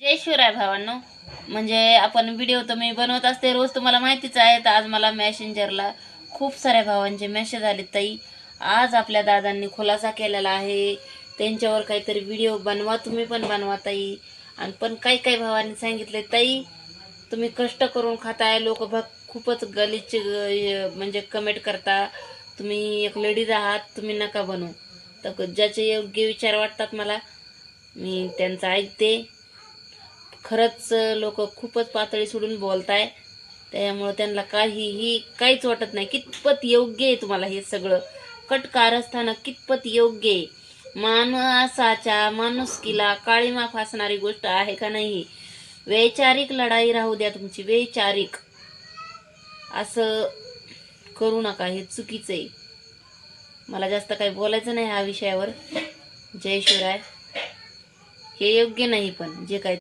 जय शिवराय भावांनो. म्हणजे आपण व्हिडिओ तर मी बनवत असते रोज, तुम्हाला माहितीच आहे. तर आज मला मेसेंजरला खूप साऱ्या भावांचे मेसेज आले, ताई आज आपल्या दादांनी खुलासा केलेला आहे, त्यांच्यावर काहीतरी व्हिडिओ बनवा, तुम्ही पण बनवा ताई. आणि पण काही काही भावांनी सांगितले, ताई तुम्ही कष्ट करून खाताय, लोक बघ खूपच गलिच्छ म्हणजे कमेंट करता, तुम्ही एक लेडीज आहात, तुम्ही नका बनवू. तर ज्याचे योग्य विचार वाटतात मला, मी त्यांचं ऐकते. खरंच लोक खूपच पातळी सोडून बोलताय, त्यामुळे त्यांना काहीच वाटत नाही. कितपत योग्य आहे तुम्हाला हे सगळं? कट कारस्थानं कितपत योग्य आहे? माणसाच्या माणुसकीला काळीमा फासणारी गोष्ट आहे का नाही? वैचारिक लढाई राहू द्या तुमची, वैचारिक. असं करू नका, हे चुकीचं आहे. मला जास्त काही बोलायचं नाही ह्या विषयावर. जय शिवराय. हे योग्य नाही, पण जे काही